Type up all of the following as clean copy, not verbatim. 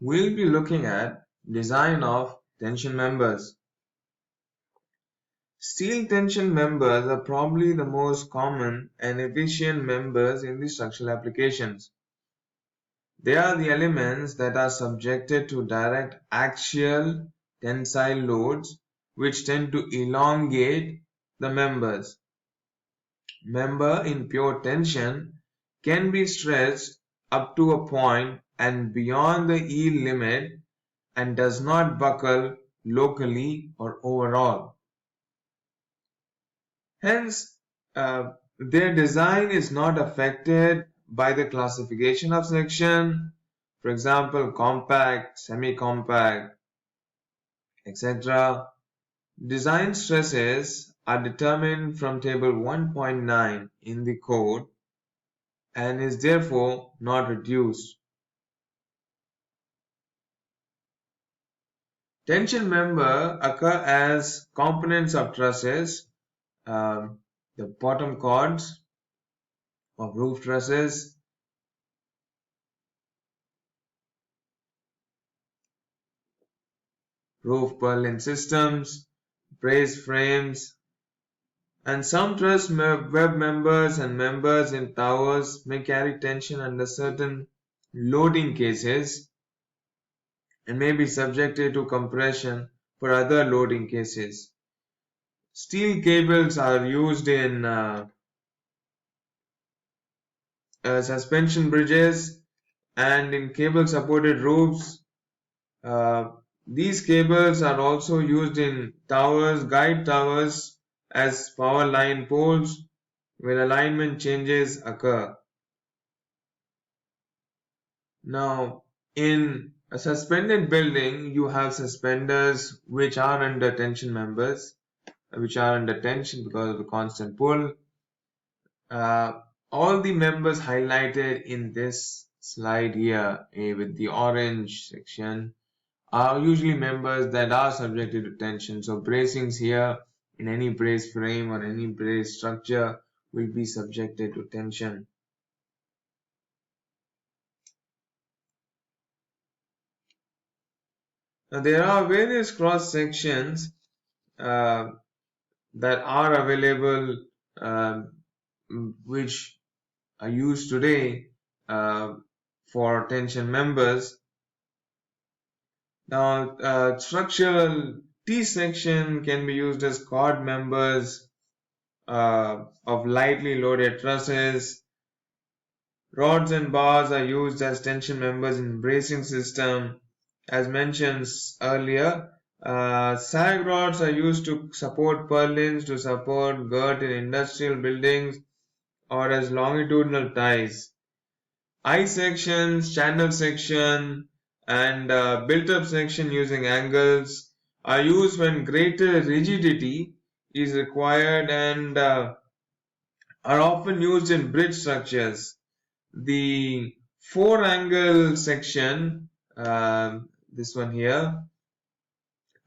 we'll be looking at design of tension members. Steel tension members are probably the most common and efficient members in the structural applications. They are the elements that are subjected to direct axial tensile loads which tend to elongate the members. Member in pure tension can be stretched up to a point and beyond the yield limit and does not buckle locally or overall. Hence, their design is not affected by the classification of section, for example, compact, semi-compact, etc. Design stresses are determined from table 1.9 in the code and is therefore not reduced. Tension member occur as components of trusses, the bottom chords of roof trusses, roof purlin systems, brace frames, and some truss web members and members in towers may carry tension under certain loading cases and may be subjected to compression for other loading cases. Steel cables are used in suspension bridges and in cable supported roofs. These cables are also used in towers, guide towers as power line poles where alignment changes occur. Now, in a suspended building, you have suspenders which are under tension members, which are under tension because of the constant pull. All the members highlighted in this slide here with the orange section are usually members that are subjected to tension. So bracings here in any brace frame or any brace structure will be subjected to tension. Now there are various cross sections that are available which are used today for tension members. Now, structural T-section can be used as chord members of lightly loaded trusses. Rods and bars are used as tension members in bracing system. As mentioned earlier, sag rods are used to support purlins, to support girth in industrial buildings, or as longitudinal ties. I sections, channel section, and built-up section using angles are used when greater rigidity is required and are often used in bridge structures. The 4-angle section, this one here,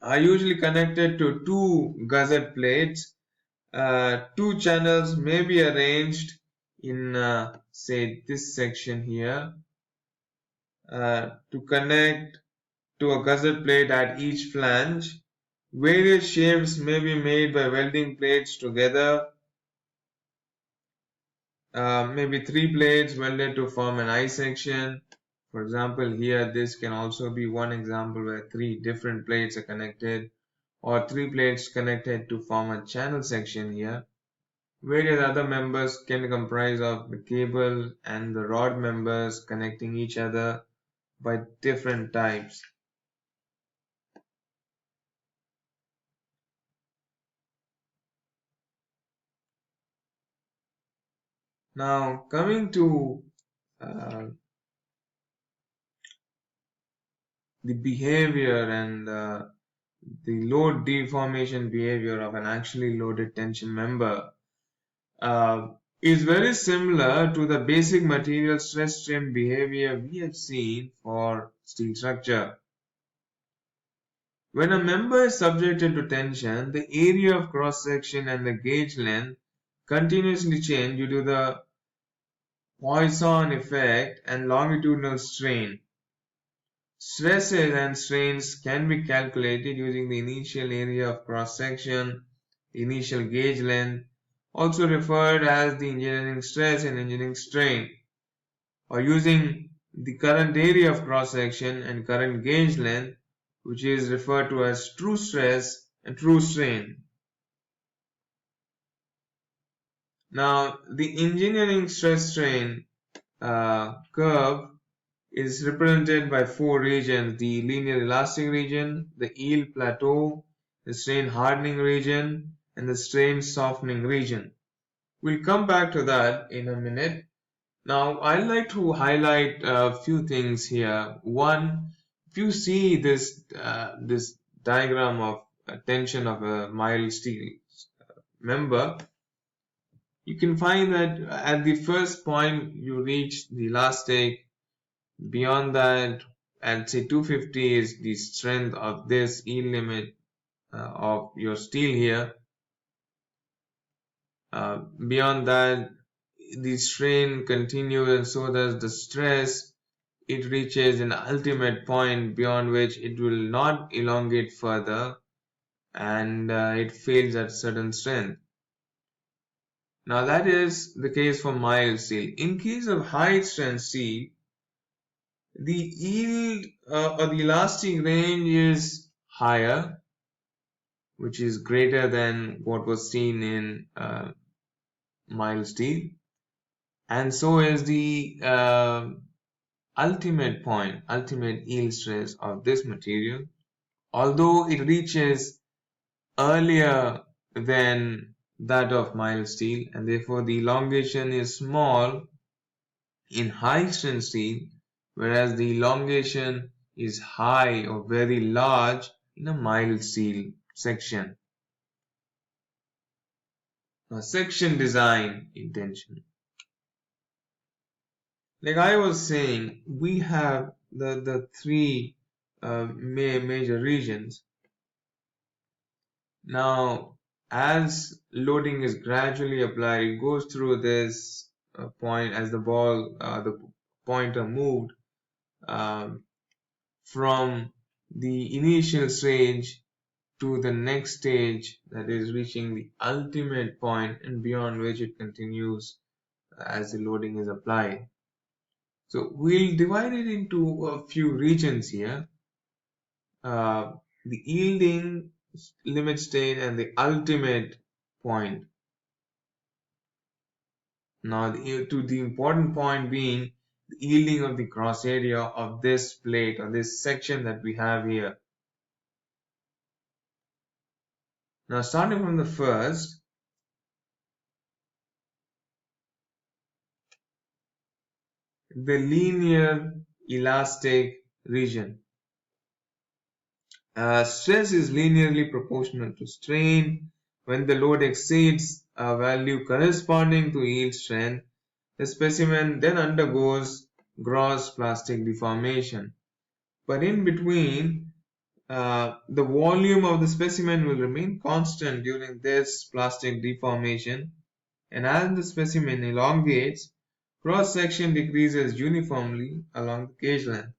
are usually connected to 2 gusset plates. 2 channels may be arranged in say this section here to connect to a gusset plate at each flange. Various shapes may be made by welding plates together. Maybe 3 plates welded to form an I section. For example, here this can also be one example where 3 different plates are connected, or 3 plates connected to form a channel section here. Various other members can comprise of the cable and the rod members connecting each other by different types. Now, coming to the behavior and the load deformation behavior of an actually loaded tension member is very similar to the basic material stress strain behavior we have seen for steel structure. When a member is subjected to tension, the area of cross section and the gauge length continuously change due to the Poisson effect and longitudinal strain. Stresses and strains can be calculated using the initial area of cross section, initial gauge length, also referred as the engineering stress and engineering strain, or using the current area of cross section and current gauge length, which is referred to as true stress and true strain. Now, the engineering stress strain curve is represented by four regions: the linear elastic region, the yield plateau, the strain hardening region, and the strain softening region. We'll come back to that in a minute. Now, I'd like to highlight a few things here. One, if you see this diagram of tension of a mild steel member, you can find that at the first point you reach the elastic. Beyond that, at say 250 is the strength of this yield limit of your steel here. Beyond that, the strain continues and so does the stress. It reaches an ultimate point beyond which it will not elongate further, and it fails at certain strength. Now that is the case for mild steel. In case of high strength steel, the yield or the elastic range is higher, which is greater than what was seen in mild steel, and so is the ultimate yield stress of this material, although it reaches earlier than that of mild steel, and therefore the elongation is small in high strength steel, whereas the elongation is high or very large in a mild steel section. Now, section design intention. Like I was saying, we have the three major regions. Now, as loading is gradually applied, it goes through this point as the pointer moved from the initial stage to the next stage, that is reaching the ultimate point and beyond which it continues as the loading is applied. So we'll divide it into a few regions here. The yielding limit state and the ultimate point. Now the important point being the yielding of the cross area of this plate or this section that we have here. Now starting from the first, the linear elastic region. Stress is linearly proportional to strain. When the load exceeds a value corresponding to yield strength, the specimen then undergoes gross plastic deformation. But in between, the volume of the specimen will remain constant during this plastic deformation, and as the specimen elongates, cross-section decreases uniformly along the gauge length.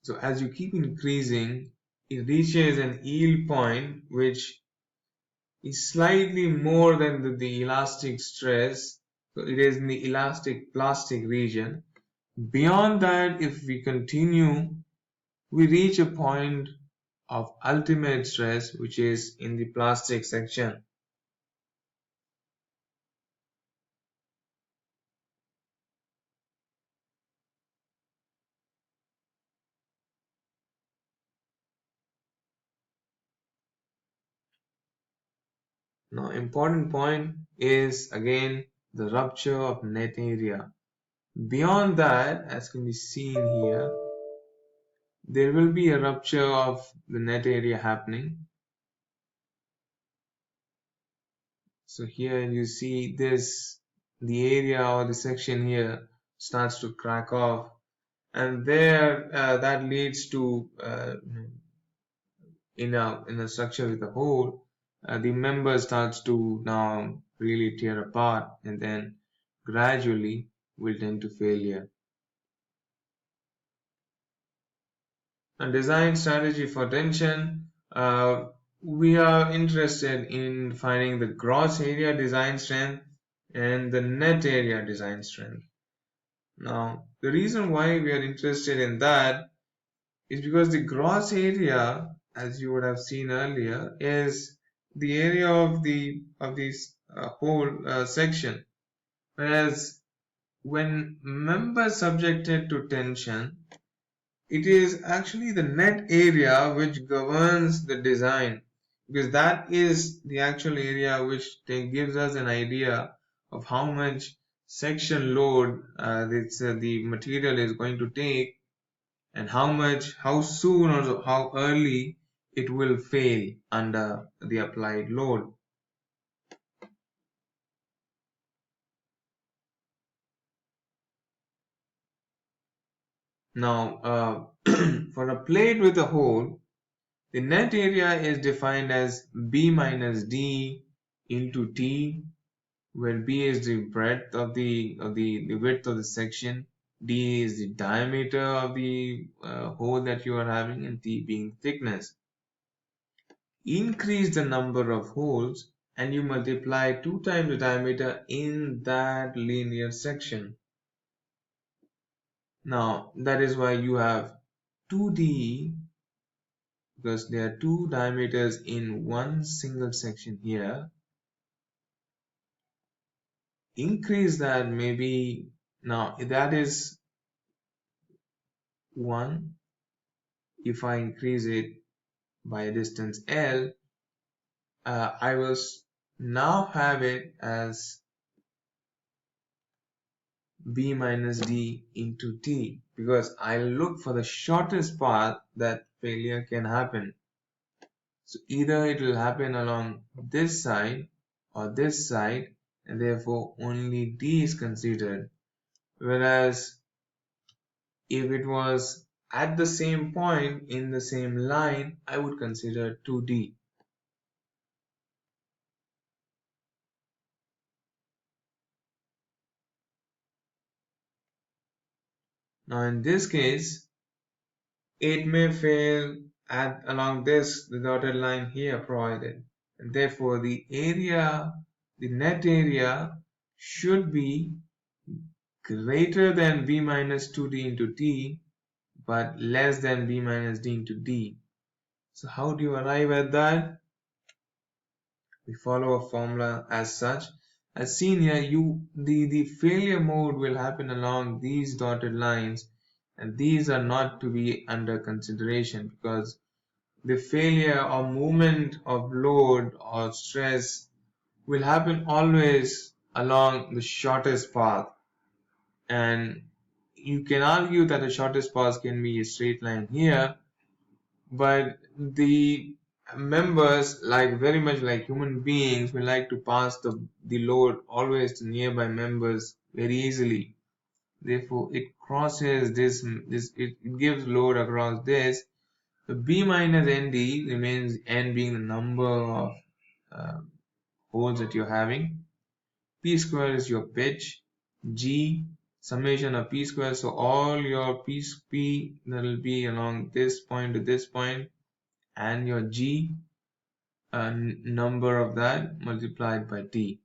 So as you keep increasing, it reaches an yield point which is slightly more than the elastic stress. So it is in the elastic plastic region. Beyond that, if we continue, we reach a point of ultimate stress, which is in the plastic section. Now, important point is again the rupture of net area. Beyond that, as can be seen here, there will be a rupture of the net area happening. So here you see this, the area or the section here starts to crack off, and there that leads to in a structure with a hole, the member starts to now really tear apart and then gradually will tend to failure. A design strategy for tension. We are interested in finding the gross area design strength and the net area design strength. Now, the reason why we are interested in that is because the gross area, as you would have seen earlier, is the area of this whole section. Whereas when members subjected to tension, it is actually the net area which governs the design, because that is the actual area which gives us an idea of how much section load the material is going to take, and how soon or how early it will fail under the applied load. Now, for a plate with a hole, the net area is defined as B minus D into T, where B is the breadth of the width of the section, D is the diameter of the hole that you are having, and T being thickness. Increase the number of holes and you multiply 2 times the diameter in that linear section. Now that is why you have 2D, because there are 2 diameters in one single section here. Increase that, maybe now that is 1. If I increase it by a distance L, I will now have it as B minus D into T, because I look for the shortest path that failure can happen. So either it will happen along this side or this side, and therefore only D is considered. Whereas if it was at the same point in the same line, I would consider 2D. Now in this case, it may fail along the dotted line here provided, and therefore the net area should be greater than B minus 2D into T, but less than B minus D into D. So how do you arrive at that? We follow a formula as such. As seen here, the failure mode will happen along these dotted lines, and these are not to be under consideration, because the failure or movement of load or stress will happen always along the shortest path. And you can argue that the shortest path can be a straight line here, but the members, like very much like human beings, will like to pass the load always to nearby members very easily. Therefore it crosses it gives load across this. So B minus ND remains, N being the number of uh, holes that you're having. P square is your pitch. G summation of P square. So all your P that will be along this point to this point, and your G number of that multiplied by T.